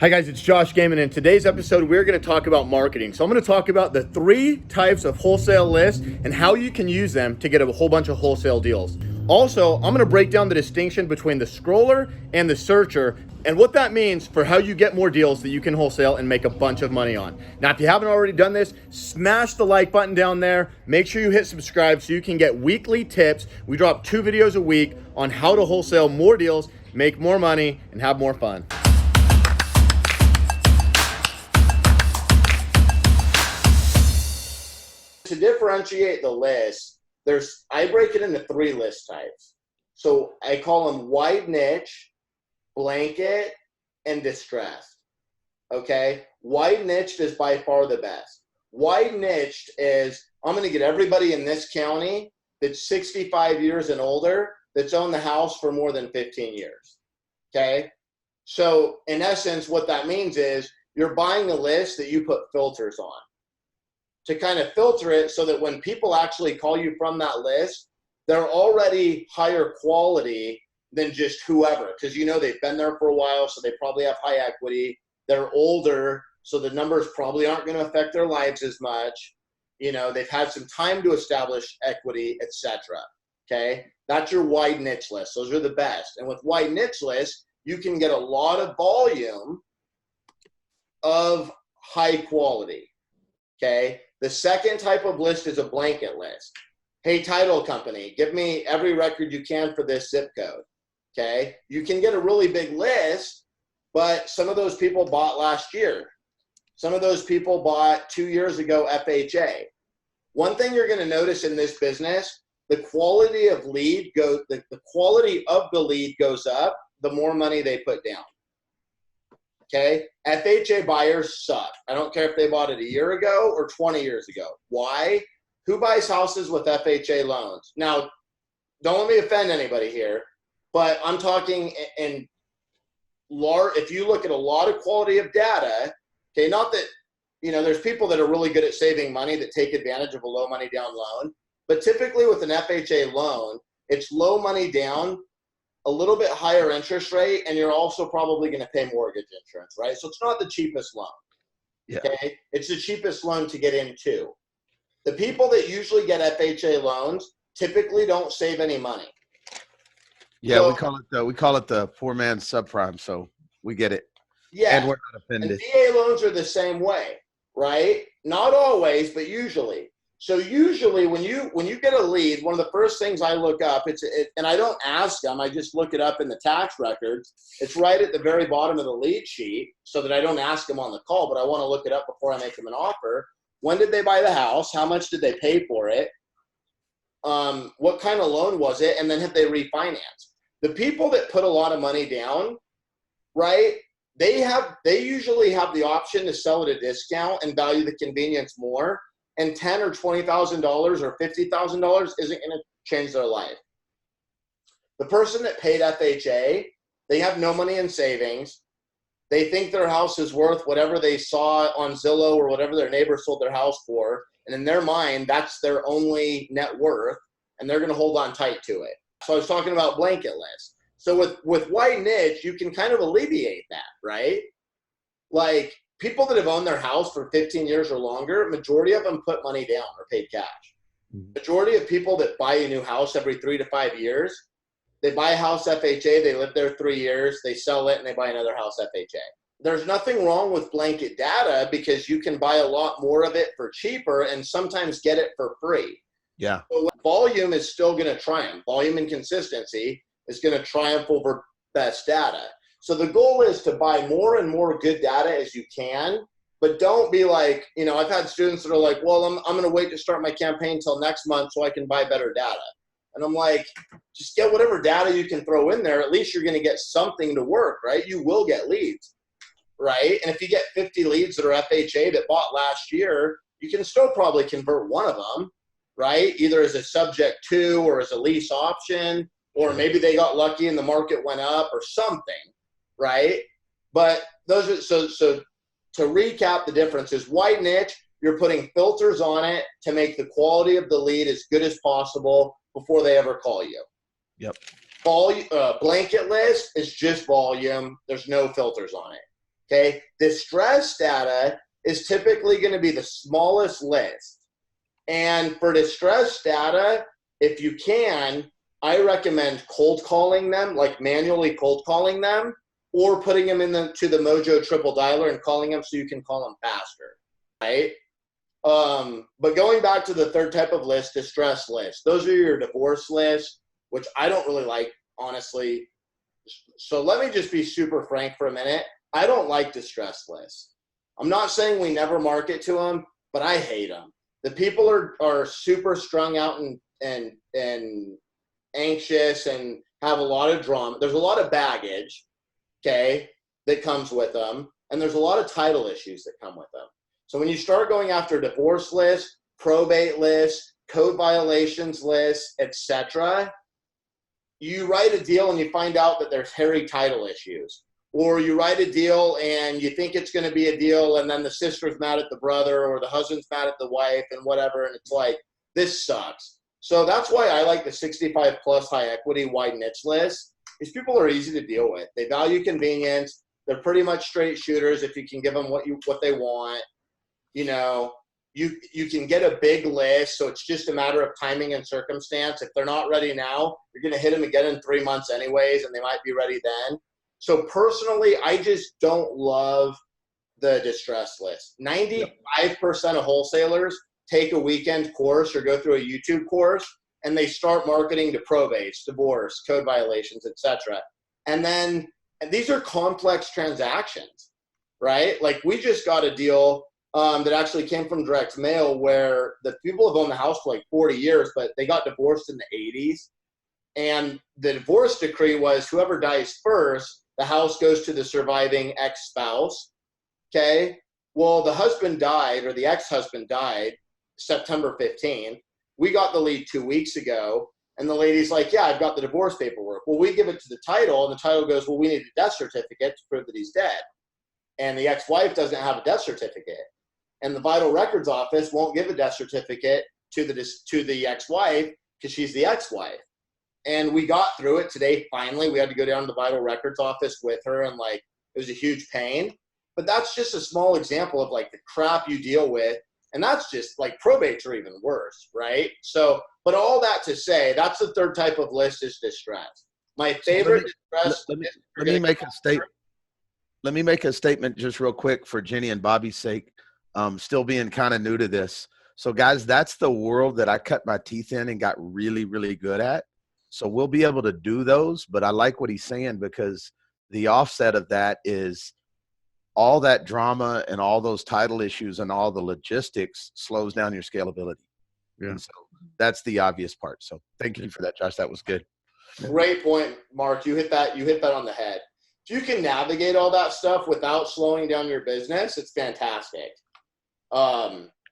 Hi guys, it's Josh Gaiman. In today's episode, we're going to talk about marketing. So I'm going to talk about the 3 types of wholesale lists and how you can use them to get a whole bunch of wholesale deals. Also, I'm going to break down the distinction between the scroller and the searcher and what that means for how you get more deals that you can wholesale and make a bunch of money on. Now, if you haven't already done this, smash the like button down there. Make sure you hit subscribe so you can get weekly tips. We drop 2 videos a week on how to wholesale more deals, make more money, and have more fun. To differentiate the list, I break it into 3 list types. So I call them wide niche, blanket, and distressed. Okay? Wide niched is by far the best. Wide niched is, I'm going to get everybody in this county that's 65 years and older that's owned the house for more than 15 years. Okay? So in essence, what that means is you're buying a list that you put filters on, to kind of filter it so that when people actually call you from that list, they're already higher quality than just whoever, because you know they've been there for a while, so they probably have high equity. They're older, so the numbers probably aren't going to affect their lives as much. You know, they've had some time to establish equity, etc. Okay, that's your wide niche list. Those are the best. And with wide niche lists, you can get a lot of volume of high quality. Okay. The second type of list is a blanket list. Hey, title company, give me every record you can for this zip code. Okay. You can get a really big list, but some of those people bought last year. Some of those people bought 2 years ago FHA. One thing you're going to notice in this business, the quality of the quality of the lead goes up the more money they put down. Okay, FHA buyers suck. I don't care if they bought it a year ago or 20 years ago. Why? Who buys houses with FHA loans? Now, don't let me offend anybody here, but I'm talking in large. If you look at a lot of quality of data, okay, not that, you know, there's people that are really good at saving money that take advantage of a low money down loan, but typically with an FHA loan, it's low money down, a little bit higher interest rate, and you're also probably going to pay mortgage insurance, right? So it's not the cheapest loan. Yeah. Okay, it's the cheapest loan to get into. The people that usually get FHA loans typically don't save any money. Yeah, so, we call it the poor man's subprime, so we get it. Yeah, and we're not offended. And VA loans are the same way, right? Not always, but usually. So usually when you get a lead, one of the first things I look up, and I don't ask them, I just look it up in the tax records. It's right at the very bottom of the lead sheet, so that I don't ask them on the call, but I want to look it up before I make them an offer. When did they buy the house? How much did they pay for it? What kind of loan was it? And then have they refinanced? The people that put a lot of money down, right, they usually have the option to sell at a discount and value the convenience more. And $10,000 or $20,000 or $50,000 isn't going to change their life. The person that paid FHA, they have no money in savings. They think their house is worth whatever they saw on Zillow or whatever their neighbor sold their house for. And in their mind, that's their only net worth, and they're going to hold on tight to it. So I was talking about blanket list. So with wide niche, you can kind of alleviate that, right? Like, people that have owned their house for 15 years or longer, majority of them put money down or paid cash. Majority of people that buy a new house every 3 to 5 years, they buy a house FHA, they live there 3 years, they sell it, and they buy another house FHA. There's nothing wrong with blanket data because you can buy a lot more of it for cheaper and sometimes get it for free. Yeah. So volume is still going to triumph. Volume and consistency is going to triumph over best data. So the goal is to buy more and more good data as you can, but don't be like, you know, I've had students that are like, well, I'm going to wait to start my campaign till next month so I can buy better data. And I'm like, just get whatever data you can throw in there. At least you're going to get something to work, right? You will get leads, right? And if you get 50 leads that are FHA that bought last year, you can still probably convert one of them, right? Either as a subject to or as a lease option, or maybe they got lucky and the market went up or something. Right? But those are, so to recap, the difference is wide niche, you're putting filters on it to make the quality of the lead as good as possible before they ever call you. Yep. Blanket list is just volume. There's no filters on it. Okay. Distress data is typically going to be the smallest list. And for distress data, if you can, I recommend cold calling them, like manually cold calling them, or putting them to the Mojo triple dialer and calling them so you can call them faster, right? But going back to the third type of list, distress list, those are your divorce lists, which I don't really like, honestly. So let me just be super frank for a minute. I don't like distress lists. I'm not saying we never market to them, but I hate them. The people are super strung out and anxious and have a lot of drama. There's a lot of baggage, okay, that comes with them. And there's a lot of title issues that come with them. So when you start going after divorce lists, probate lists, code violations lists, etc., you write a deal and you find out that there's hairy title issues. Or you write a deal and you think it's going to be a deal, and then the sister's mad at the brother or the husband's mad at the wife and whatever, and it's like, this sucks. So that's why I like the 65 plus high equity wide niche list. These people are easy to deal with. They value convenience. They're pretty much straight shooters if you can give them what they want. You know, you can get a big list, so it's just a matter of timing and circumstance. If they're not ready now, you're going to hit them again in 3 months anyways, and they might be ready then. So personally, I just don't love the distress list. 95% of wholesalers take a weekend course or go through a YouTube course, and they start marketing to probates, divorce, code violations, etc. And these are complex transactions, right? Like we just got a deal that actually came from direct mail where the people have owned the house for like 40 years, but they got divorced in the 80s. And the divorce decree was whoever dies first, the house goes to the surviving ex-spouse, okay? Well, the husband died, or the ex-husband died September 15th. We got the lead 2 weeks ago, and the lady's like, yeah, I've got the divorce paperwork. Well, we give it to the title, and the title goes, well, we need a death certificate to prove that he's dead. And the ex-wife doesn't have a death certificate. And the vital records office won't give a death certificate to the ex-wife because she's the ex-wife. And we got through it today. Finally, we had to go down to the vital records office with her, and like it was a huge pain. But that's just a small example of like the crap you deal with, and that's just like probates are even worse, right? So, but all that to say, that's the third type of list is distress. My favorite distress. Let me make a statement. Let me make a statement just real quick for Jenny and Bobby's sake. Still being kind of new to this. So guys, that's the world that I cut my teeth in and got really, really good at. So we'll be able to do those, but I like what he's saying because the offset of that is all that drama and all those title issues and all the logistics slows down your scalability. Yeah. And so that's the obvious part. So thank you for that, Josh. That was good. Great point, Mark. You hit that on the head. If you can navigate all that stuff without slowing down your business, it's fantastic.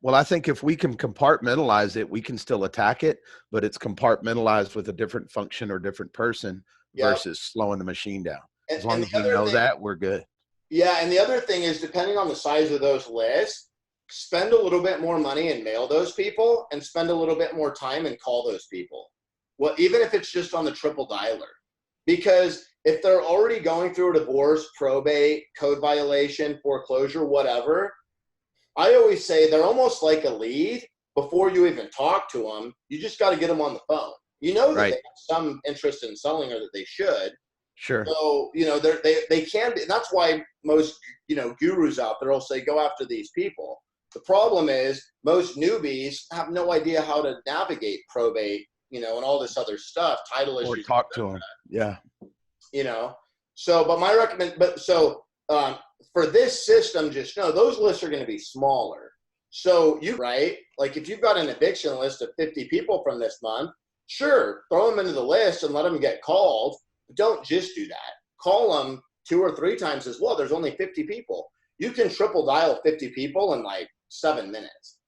Well, I think if we can compartmentalize it, we can still attack it, but it's compartmentalized with a different function or different person versus slowing the machine down. As long as we know that, we're good. Yeah, and the other thing is, depending on the size of those lists, spend a little bit more money and mail those people and spend a little bit more time and call those people. Well, even if it's just on the triple dialer. Because if they're already going through a divorce, probate, code violation, foreclosure, whatever, I always say they're almost like a lead before you even talk to them. You just got to get them on the phone. You know that they have some interest in selling or that they should. Sure. So, you know, they can be. And that's why most, you know, gurus out there will say, go after these people. The problem is most newbies have no idea how to navigate probate, you know, and all this other stuff, title issues. Or talk to them. Yeah. You know, so, but my for this system, just know those lists are going to be smaller. So like if you've got an eviction list of 50 people from this month, sure, throw them into the list and let them get called. But don't just do that. Call them 2 or 3 times as well. There's only 50 people. You can triple dial 50 people in like 7 minutes.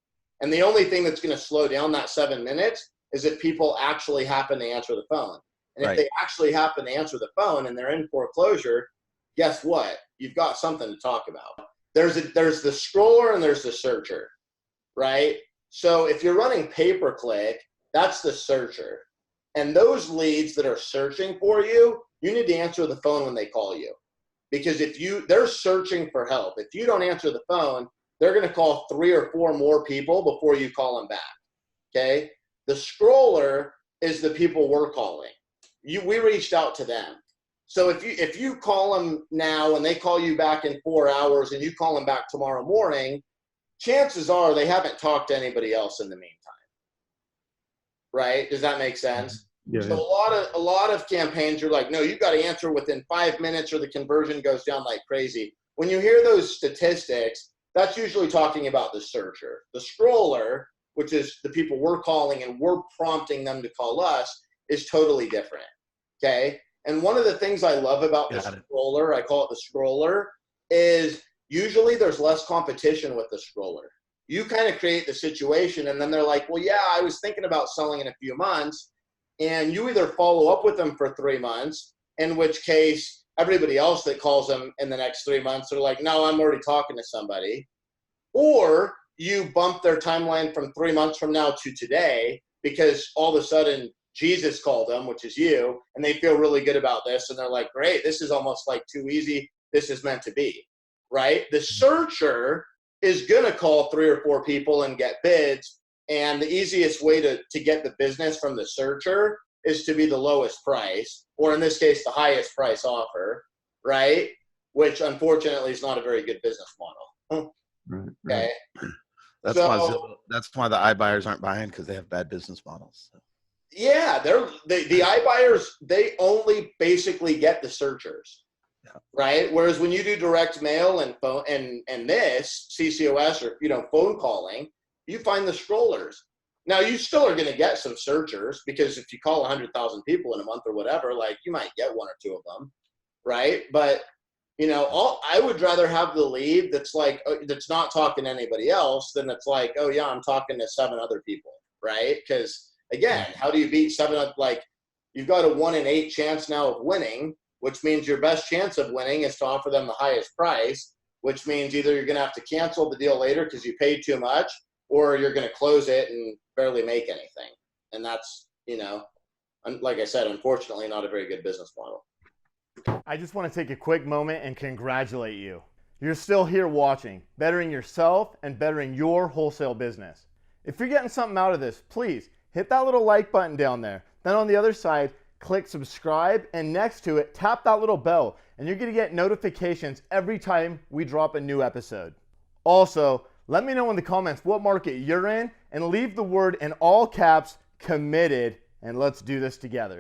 And the only thing that's going to slow down that 7 minutes is if people actually happen to answer the phone. And if they actually happen to answer the phone and they're in foreclosure, guess what? You've got something to talk about. There's the scroller and there's the searcher, right? So if you're running pay-per-click, that's the searcher. And those leads that are searching for you, you need to answer the phone when they call you. because they're searching for help. If you don't answer the phone, they're going to call 3 or 4 more people before you call them back. Okay. The scroller is the people we're calling. We reached out to them. So if you call them now and they call you back in 4 hours and you call them back tomorrow morning, chances are they haven't talked to anybody else in the meantime. Right? Does that make sense? Yeah. So a lot of campaigns, you're like, no, you got to answer within 5 minutes or the conversion goes down like crazy. When you hear those statistics, that's usually talking about the searcher. The scroller, which is the people we're calling and we're prompting them to call us, is totally different. Okay. And one of the things I love about the scroller, I call it the scroller, is usually there's less competition with the scroller. You kind of create the situation and then they're like, well, yeah, I was thinking about selling in a few months. And you either follow up with them for 3 months, in which case everybody else that calls them in the next 3 months are like, no, I'm already talking to somebody. Or you bump their timeline from 3 months from now to today because all of a sudden Jesus called them, which is you, and they feel really good about this. And they're like, great, this is almost like too easy. This is meant to be, right? The searcher is going to call 3 or 4 people and get bids. And the easiest way to get the business from the searcher is to be the lowest price, or in this case, the highest price offer, right? Which unfortunately is not a very good business model. Right, okay. That's why the iBuyers aren't buying, because they have bad business models. So. Yeah, the iBuyers, they only basically get the searchers, right? Whereas when you do direct mail and phone and this CCOS or phone calling, you find the scrollers. Now you still are going to get some searchers, because if you call 100,000 people in a month or whatever, like you might get 1 or 2 of them, right? But I would rather have the lead that's like that's not talking to anybody else than it's like, oh yeah, I'm talking to 7 other people, right? Because again, how do you beat 7? Like you've got a 1 in 8 chance now of winning, which means your best chance of winning is to offer them the highest price, which means either you're going to have to cancel the deal later because you paid too much, or you're going to close it and barely make anything. And that's, like I said, unfortunately not a very good business model. I just want to take a quick moment and congratulate you. You're still here watching, bettering yourself and bettering your wholesale business. If you're getting something out of this, please hit that little like button down there. Then on the other side, click subscribe, and next to it, tap that little bell, and you're going to get notifications every time we drop a new episode. Also, let me know in the comments what market you're in, and leave the word in all caps, committed, and let's do this together.